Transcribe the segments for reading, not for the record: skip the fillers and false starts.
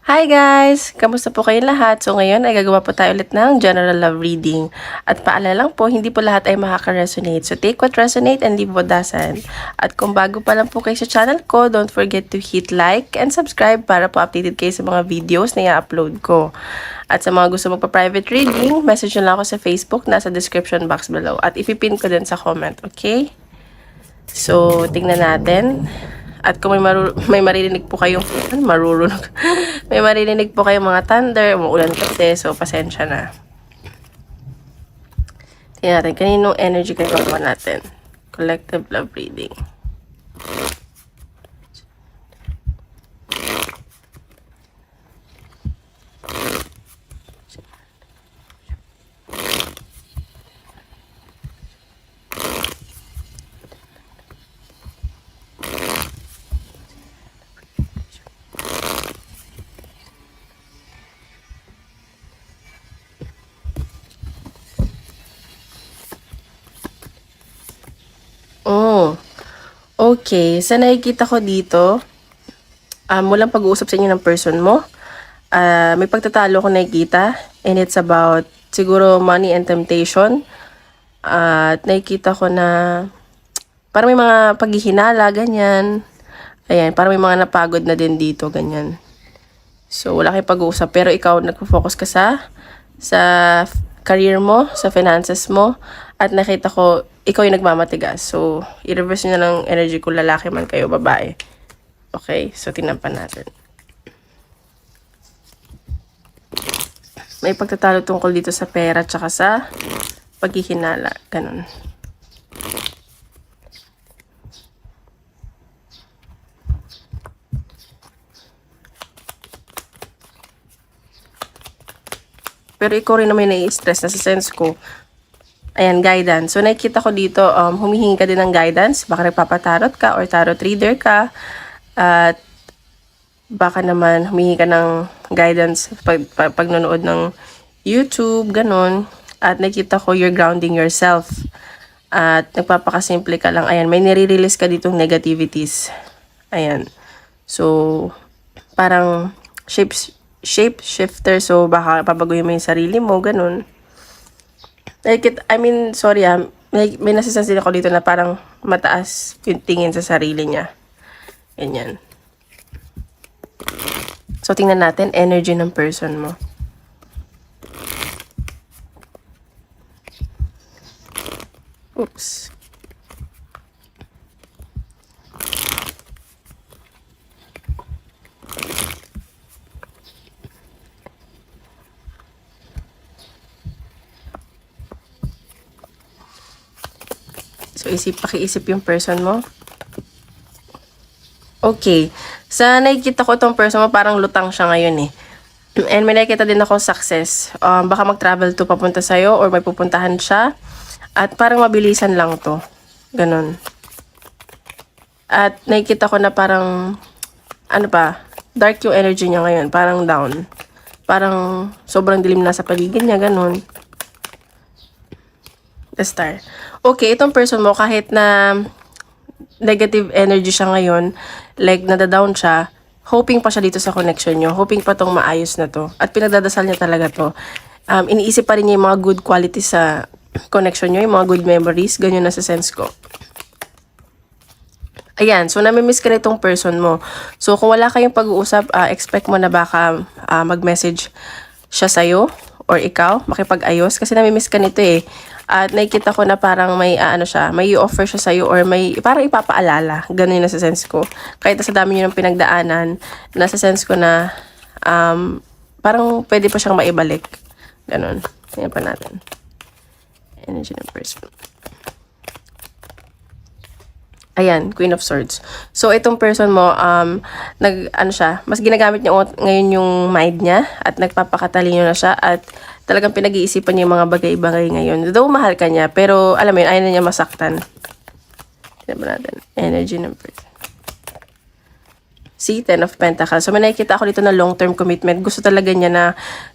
Hi guys! Kamusta po kayong lahat? So ngayon ay gagawa po tayo ulit ng general love reading. At paalala lang po, hindi po lahat ay makaka-resonate. So take what resonate and leave what doesn't. At kung bago pa lang po kayo sa channel ko, don't forget to hit like and subscribe para po updated kayo sa mga videos na i-upload ko. At sa mga gusto magpa-private reading, message nyo lang ako sa Facebook, nasa description box below. At ipipin ko din sa comment, okay? So, tingnan natin. At kung may maririnig po kayong marurunong. May maririnig po kayong mga thunder, umuulan kasi, so pasensya na. Tingnan natin, kaninong energy kayo makuha natin. Collective love reading. Oh, okay. Sa nakikita ko dito, walang pag-uusap sa inyo ng person mo. May pagtatalo ko nakikita, and it's about siguro money and temptation. At nakikita ko na parang may mga paghihinala, ganyan. Ayan, parang may mga napagod na din dito, ganyan. So, wala kayong pag-uusap. Pero ikaw, nagpo-focus ka sa career mo, sa finances mo. At nakita ko, ikaw yung nagmamatigas. So, i-reverse nyo na lang energy kung lalaki man kayo, babae. Okay? So, tingnan pa natin. May pagtatalo tungkol dito sa pera tsaka sa paghihinala. Ganun. Pero ikaw rin naman nai-stress na sa sense ko. Ayan, guidance. So, nakikita ko dito, humihingi ka din ng guidance. Baka nagpapatarot ka or tarot reader ka. At baka naman humihingi ka ng guidance pag nanonood ng YouTube, ganun. At nakikita ko, you're grounding yourself. At nagpapakasimple ka lang. Ayan, may nire-release ka ditong negativities. Ayan. So, parang shapeshifter. So, baka pabaguhin mo yung sarili mo, ganun. Sorry may nasisense din ako dito na parang mataas yung tingin sa sarili niya. Ganyan. So, tingnan natin energy ng person mo. Oops. So, pakiisip yung person mo. Okay. Sa nakikita ko itong person mo, parang lutang siya ngayon eh. And may nakikita din ako success. Baka mag-travel to papunta sa'yo or may pupuntahan siya. At parang mabilisan lang to. Ganon. At nakikita ko na parang, dark yung energy niya ngayon. Parang down. Parang sobrang dilim na sa paligid niya, ganon. The star. Okay, itong person mo, kahit na negative energy siya ngayon, like nadadown siya, hoping pa siya dito sa connection nyo. Hoping pa tong maayos na to. At pinagdadasal niya talaga to. Iniisip pa rin niya yung mga good qualities sa connection nyo, yung mga good memories. Ganyan na sa sense ko. Ayan, so namimiss ka na itong person mo. So kung wala kayong pag-uusap, expect mo na baka mag-message siya sa'yo or ikaw, makipag-ayos. Kasi namimiss ka nito eh. At nakikita ko na parang may may i-offer siya sa'yo or may parang ipapaalala. Ganun yung nasa sense ko. Kahit sa dami nyo ng pinagdaanan, nasa sense ko na parang pwede pa siyang maibalik. Ganun. Tingnan pa natin. Energy ng person. Ayan, Queen of Swords. So, itong person mo, mas ginagamit niya ngayon yung mind niya at nagpapakatalino na siya at talagang pinag-iisipan niya yung mga bagay-bagay ngayon. Though mahal ka niya, pero alam mo yun, ayaw na niya masaktan. Tignan ba natin? Energy ng person. See, 10 of Pentacles. So, may nakikita ako dito na long-term commitment. Gusto talaga niya na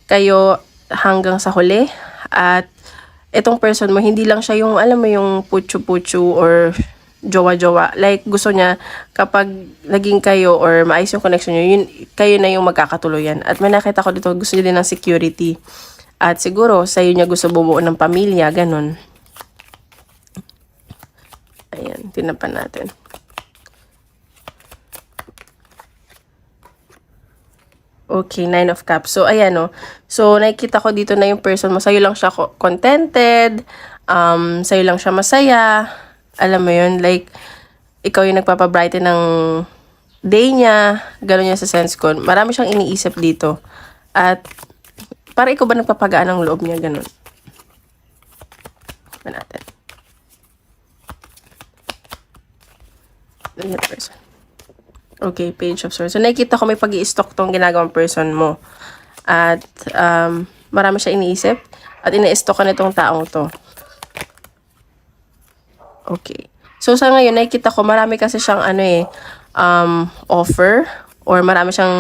kayo hanggang sa huli. At itong person mo, hindi lang siya yung, alam mo, yung putsu-putsu or jowa-jowa. Like, gusto niya, kapag naging kayo or maayos yung connection nyo, yun, kayo na yung magkakatuluyan. At may nakita ko dito, gusto niya din ng security. At siguro, sa'yo niya gusto bumuo ng pamilya, ganun. Ayan, tinapan natin. Okay, 9 of Cups. So, ayan, no. So, nakikita ko dito na yung person mo. Sa'yo lang siya contented. Sa'yo lang siya masaya. Alam mo yun, like, ikaw yung nagpapabrighten ng day niya. Gano'n niya sa sense ko. Marami siyang iniisip dito. At, para ikaw ba nagpapagaan ng loob niya, gano'n. Ba natin. Ganyan person. Okay, Page of Swords. So, nakikita ko may pag-i-stock tong ginagawang person mo. At, marami siya iniisip. At ina-stock ka nitong taong to. Okay. So, sa ngayon, nakikita ko marami kasi siyang offer. Or marami siyang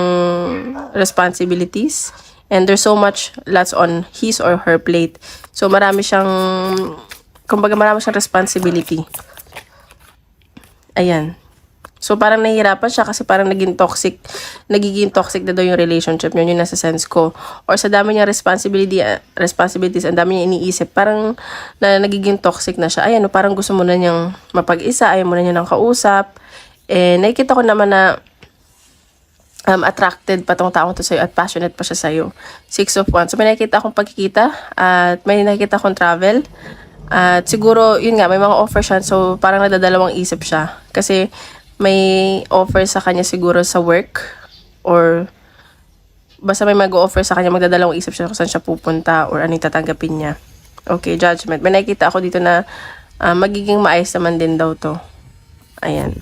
responsibilities. And there's so much lots on his or her plate. So, marami siyang, kumbaga marami siyang responsibility. Ayan. So, parang nahihirapan siya kasi parang nagiging toxic na daw yung relationship niyo, yun nasa sense ko. Or sa dami niya responsibilities, ang dami niya iniisip, parang nagiging toxic na siya. Ayan, parang gusto mo na niyang mapag-isa, ayaw mo na niya ng kausap. Eh, nakikita ko naman na attracted pa tong taong to sa'yo at passionate pa siya sa'yo. 6 of Wands. So, may nakikita akong pagkikita at may nakikita akong travel. At siguro, yun nga, may mga offer siya. So, parang nadadalawang isip siya. Kasi, may offer sa kanya siguro sa work or basta may mag-offer sa kanya, magdadalawang isip siya kung saan siya pupunta or anong tatanggapin niya. Okay, Judgment. May nakikita ako dito na magiging maayos naman din daw to. Ayan.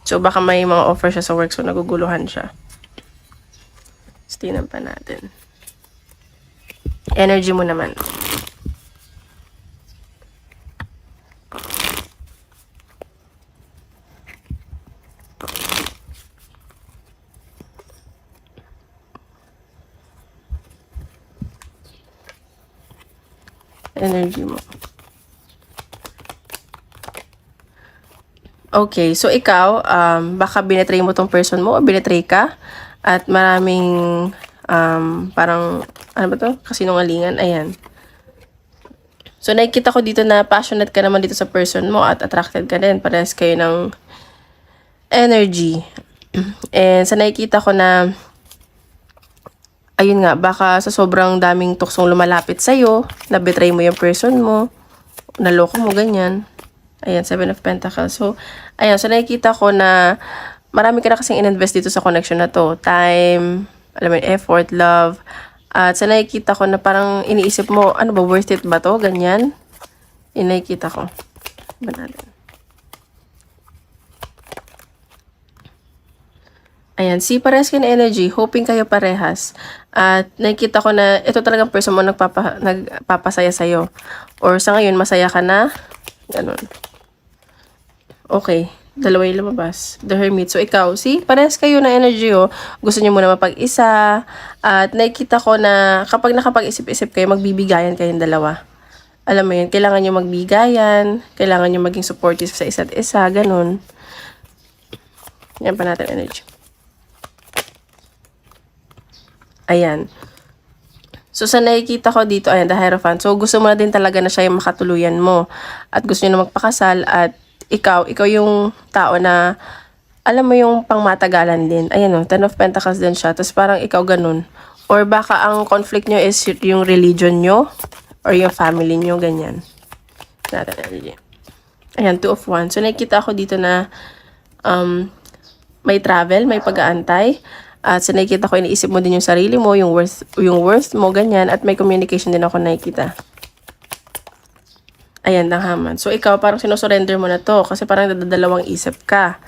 So, baka may mga offer siya sa work so naguguluhan siya. Stinan pa natin. Energy mo naman. Energy mo. Okay, so ikaw, baka binetray mo tong person mo o binetray ka at maraming parang, ano ba to? Kasinungalingan, ayan. So, nakikita ko dito na passionate ka naman dito sa person mo at attracted ka din. Parehas kayo ng energy. And sa nakikita ko na ayun nga, baka sa sobrang daming tuksong lumalapit sa'yo, na-betray mo yung person mo, naloko mo, ganyan. Ayan, 7 of Pentacles. So, ayan, so nakikita ko na marami ka na kasing in-invest dito sa connection na to. Time, alam mo, effort, love. At sa nakikita ko na parang iniisip mo, ano ba, worth it ba to? Ganyan. Yung nakikita ko. Ba natin? Ayan, see, parehas kayo na energy. Hoping kayo parehas. At nakikita ko na ito talagang person mo nagpapasaya sa'yo. Or sa ngayon, masaya ka na. Ganun. Okay. Dalawa yung lumabas. The Hermit. So, ikaw, see, parehas kayo na energy, oh. Gusto niyo muna mapag-isa. At nakikita ko na kapag nakapag-isip-isip kayo, magbibigayan kayong dalawa. Alam mo yun, kailangan nyo magbigayan. Kailangan nyo maging supportive sa isa't isa. Ganun. Yan pa natin energy. Ayan. So, sa nakikita ko dito, ayan, the Hierophant. So, gusto mo na din talaga na siya yung makatuluyan mo. At gusto niyo na magpakasal. At ikaw yung tao na, alam mo yung pangmatagalan din. Ayan o, 10 of Pentacles din siya. Tapos parang ikaw ganun. Or baka ang conflict nyo is yung religion nyo. Or yung family nyo, ganyan. Ayan, 2 of Wands. So, nakikita ko dito na may travel, may pag-aantay. At sa nakikita ko, iniisip mo din yung sarili mo, yung worth mo, ganyan. At may communication din ako nakikita. Ayan, Tanghaman. So, ikaw, parang sinusurrender mo na to. Kasi parang dadalawang isip ka.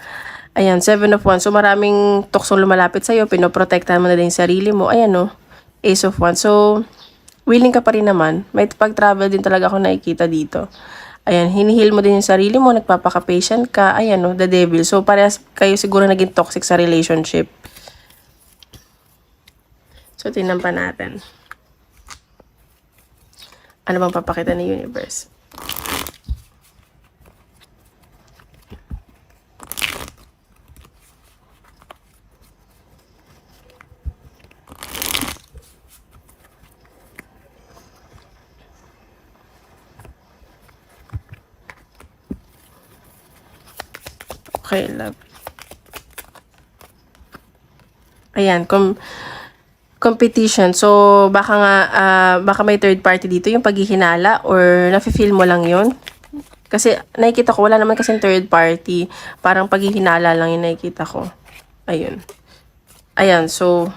Ayan, 7 of Wands. So, maraming tuksong lumalapit sa'yo. Pinoprotektahan mo na din yung sarili mo. Ayan, no. Ace of Wands. So, willing ka pa rin naman. May pag-travel din talaga ako nakikita dito. Ayan, hinihil mo din yung sarili mo. Nagpapaka-patient ka. Ayan, no. The Devil. So, parehas kayo siguro naging toxic sa relationship. So, tingnan pa natin. Ano bang papakita ni Universe? Okay, love. Ayan, competition. So, baka nga, baka may third party dito, yung paghihinala, or nafe-feel mo lang yun. Kasi, nakikita ko, wala naman kasing third party. Parang paghihinala lang yung nakikita ko. Ayun. Ayan, so,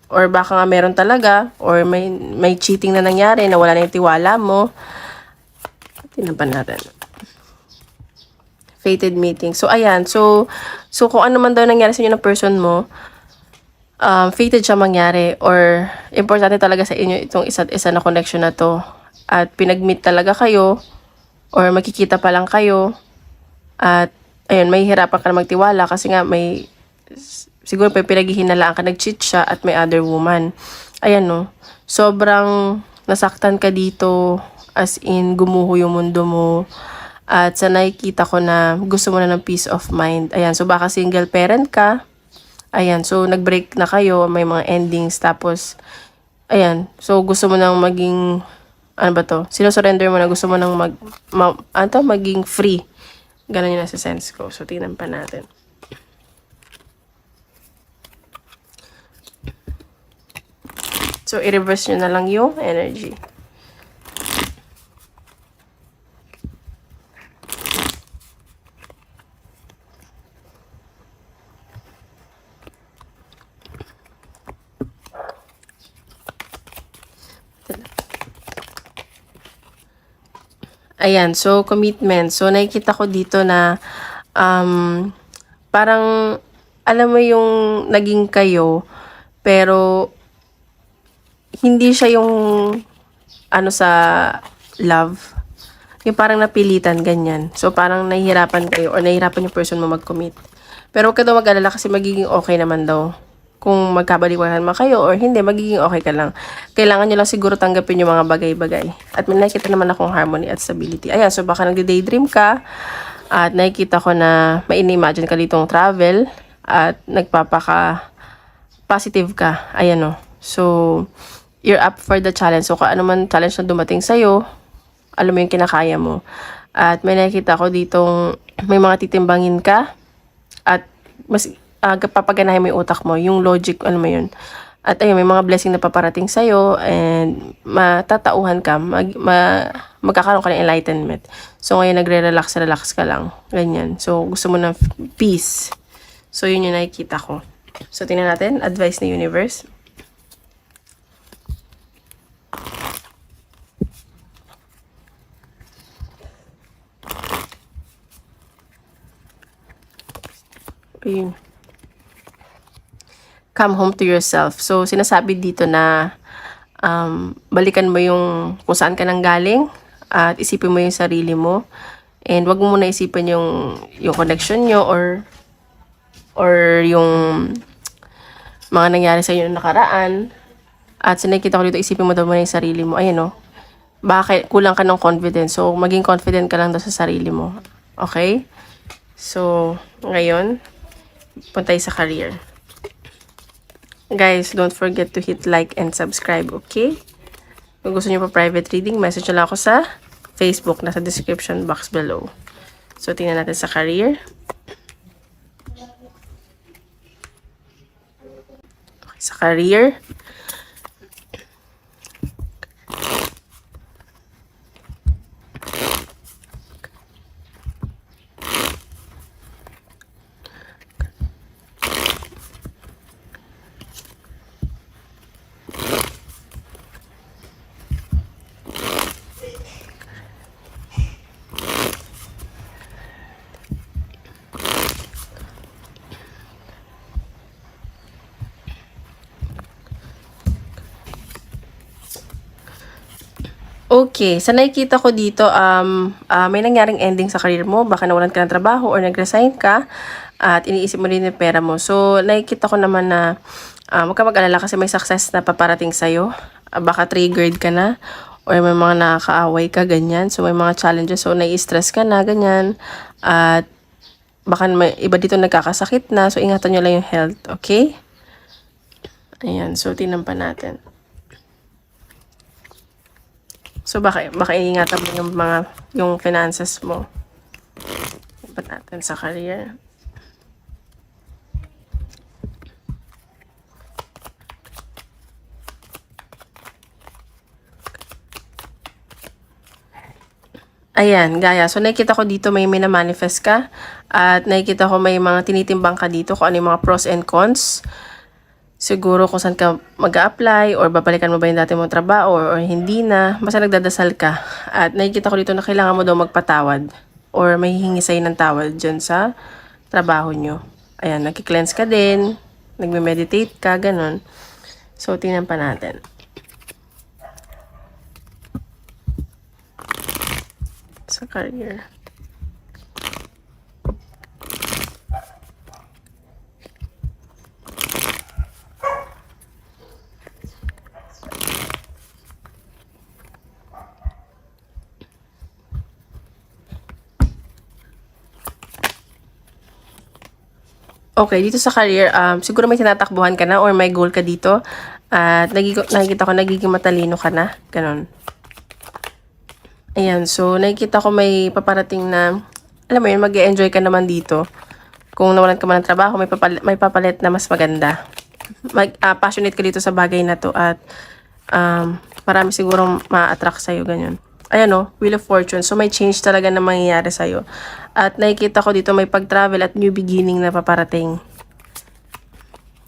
or baka nga meron talaga, or may cheating na nangyari, na wala na yung tiwala mo. Tinaban natin. Fated meeting. So, ayan. So kung ano man daw nangyari sa inyo ng person mo, fated siya mangyari, or importante talaga sa inyo itong isa't isa na connection na to, at pinag-meet talaga kayo, or makikita pa lang kayo, at ayun, may hirapan ka na magtiwala kasi nga siguro pinaghihinalaan ka, nag-cheat siya at may other woman. Ayan, no, sobrang nasaktan ka dito, as in gumuho yung mundo mo, at sa nakikita ko na gusto mo na ng peace of mind. Ayan, so baka single parent ka. Ayan, so nag-break na kayo, may mga endings, tapos, ayan, so gusto mo nang maging, ano ba to? Sino-surrender mo na, gusto mo nang maging free. Ganun yung nasa sense ko. So, tingnan pa natin. So, i-reverse nyo na lang yung energy. Ayan, so commitment. So nakikita ko dito na parang alam mo yung naging kayo, pero hindi siya yung ano sa love. Yung parang napilitan, ganyan. So parang nahihirapan kayo, or nahihirapan yung person mo mag-commit. Pero huwag ka daw mag-alala kasi magiging okay naman daw. Kung magkabalikan man kayo or hindi, magiging okay ka lang. Kailangan nyo lang siguro tanggapin yung mga bagay-bagay. At may nakikita naman akong harmony at stability. Ayan, so baka nagde-daydream ka, at nakikita ko na may ini-imagine ka ditong travel, at nagpapaka-positive ka. Ayan, o. So, you're up for the challenge. So, kung ano man challenge na dumating sa'yo, alam mo yung kinakaya mo. At may nakikita ko ditong may mga titimbangin ka, at mas papaganahin mo yung utak mo, yung logic, ano mo yun. At ayun, may mga blessing na paparating sa'yo, and matatauhan ka, magkakaroon ka ng enlightenment. So ngayon, relax ka lang. Ganyan. So gusto mo ng peace. So yun yung nakikita ko. So tingnan natin, advice ni universe. Ayun. Come home to yourself. So, sinasabi dito na balikan mo yung kung saan ka nang galing, at isipin mo yung sarili mo. And wag mo muna isipin yung connection nyo, or yung mga nangyari sa inyo nakaraan. At sinakita ko dito, isipin mo daw muna yung sarili mo. Ayan, no? Bakit kulang ka ng confidence. So, maging confident ka lang daw sa sarili mo. Okay? So, ngayon, puntay sa career. Guys, don't forget to hit like and subscribe, okay? Kung gusto niyo pa private reading, message nyo lang ako sa Facebook, nasa description box below. So, tingnan natin sa career. Okay, sa career. Okay, sa nakikita ko dito, may nangyaring ending sa career mo, baka nawalan ka ng trabaho or nag-resign ka, at iniisip mo din yung pera mo. So, nakikita ko naman na huwag ka mag-alala kasi may success na paparating sa'yo. Baka triggered ka na, or may mga nakakaaway ka, ganyan. So, may mga challenges, so nai-stress ka na, ganyan. At baka may iba dito nagkakasakit na, so ingatan nyo lang yung health, okay? Ayan, so tingnan pa natin. So, baka iingatan mo yung finances mo. Iba natin sa career. Ayan, gaya. So, nakikita ko dito may minamanifest ka. At nakikita ko may mga tinitimbang ka dito kung ano yung mga pros and cons. Siguro kung saan ka mag-a-apply or babalikan mo ba yung dati mong trabaho or hindi na. Basta nagdadasal ka. At nakikita ko dito na kailangan mo daw magpatawad or may hihingi sa'yo ng tawad dyan sa trabaho nyo. Ayan, nagki-cleanse ka din. Nagme-meditate ka, ganun. So, tingnan pa natin. Sa career. Okay, dito sa career, siguro may tinatakbuhan ka na or may goal ka dito. At nakikita ko nagiging matalino ka na. Ganon. Ayan, so nakikita ko may paparating na, alam mo yun, mag-e-enjoy ka naman dito. Kung nawalan ka man ng trabaho, may papalit na mas maganda. Passionate ka dito sa bagay na to at marami sigurong ma-attract sa'yo, ganyan. Ayan o, Wheel of Fortune. So, may change talaga na mangyayari sa'yo. At nakikita ko dito may pag-travel at new beginning na paparating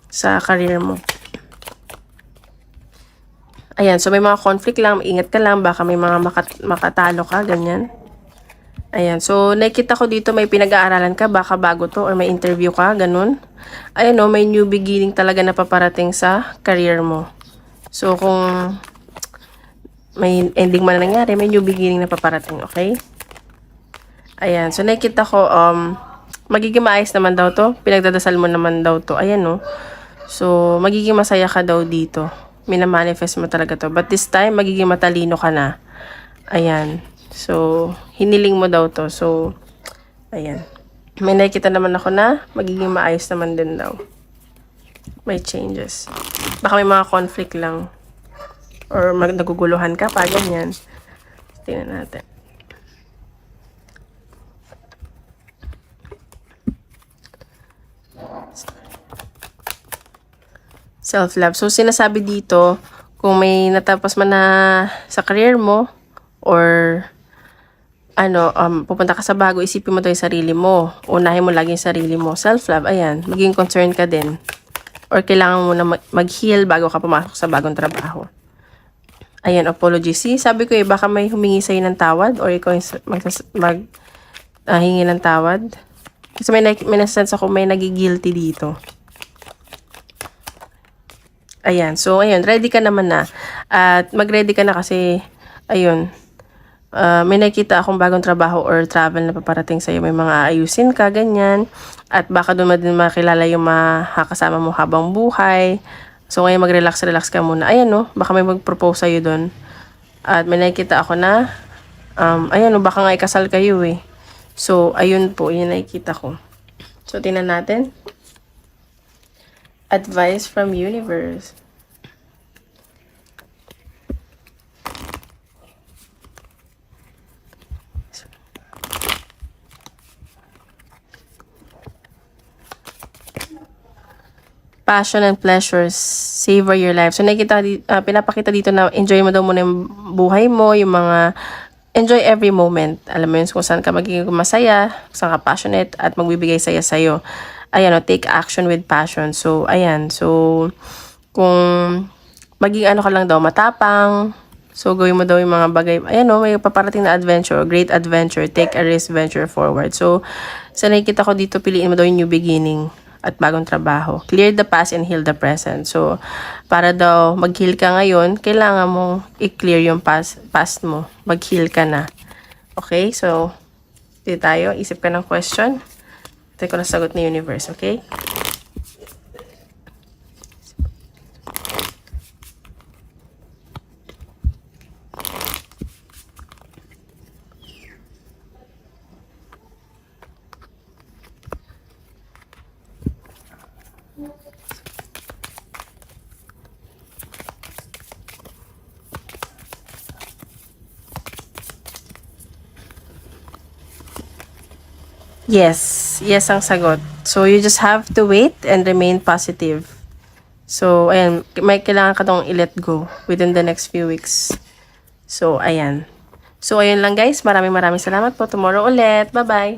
sa career mo. Ayan, so may mga conflict lang, ingat ka lang, baka may mga makatalo ka, ganyan. Ayan, so nakikita ko dito may pinag-aaralan ka, baka bago to or may interview ka, ganun. Ayan o, may new beginning talaga na paparating sa career mo. So kung may ending man na nangyari, may new beginning na paparating, okay? Ayan, so nakikita ko, magiging maayos naman daw to. Pinagdadasal mo naman daw to. Ayan o. So, magiging masaya ka daw dito. Minamanifest mo talaga to. But this time, magiging matalino ka na. Ayan. So, hiniling mo daw to. So, ayan. May nakikita naman ako na magiging maayos naman din daw. May changes. Baka may mga conflict lang. Or naguguluhan ka pa, ganyan. Tingnan natin. Self-love. So, sinasabi dito, kung may natapos man na sa career mo, or pupunta ka sa bago, isipin mo to yung sarili mo. Unahin mo lagi yung sarili mo. Self-love, ayan. Maging concerned ka din. Or kailangan mo na mag-heal bago ka pumasok sa bagong trabaho. Ayan, apology. See, sabi ko baka may humingi sa'yo ng tawad or ikaw hingi ng tawad. Kasi may nasense ako may nagigilty dito. Ayan, so ayun, ready ka naman na. At mag-ready ka na kasi, ayun, may nakita akong bagong trabaho or travel na paparating sa'yo. May mga ayusin ka, ganyan. At baka doon din makilala yung makakasama mo habang buhay. So, ngayon mag-relax ka muna. Ayan, no? Baka may mag-propose sa'yo doon. At may nakikita ako na, ayan, no? Baka nga ikasal kayo, eh. So, ayun po. Yun nakikita ko. So, tingnan natin. Advice from universe. Passion and pleasures, savor your life. So, pinapakita dito na enjoy mo daw muna yung buhay mo, yung mga, enjoy every moment. Alam mo yun, kung saan ka magiging masaya, kung saan ka passionate, at magbibigay saya sa'yo. Ayan, take action with passion. So, ayan. So, kung maging ka lang daw, matapang, so, gawin mo daw yung mga bagay. Ayan, may paparating na adventure, great adventure, take a risk, venture forward. So, sa nakikita ko dito, piliin mo daw yung new beginning at bagong trabaho. Clear the past and heal the present. So, para daw mag-heal ka ngayon, kailangan mong i-clear yung past mo. Mag-heal ka na. Okay? So, dito tayo. Isip ka ng question. Ito ko na sagot ni universe. Okay? Yes. Yes ang sagot. So, you just have to wait and remain positive. So, ayan. May kailangan ka tong i-let go within the next few weeks. So, ayan. So, ayun lang guys. Maraming salamat po. Tomorrow ulit. Bye-bye!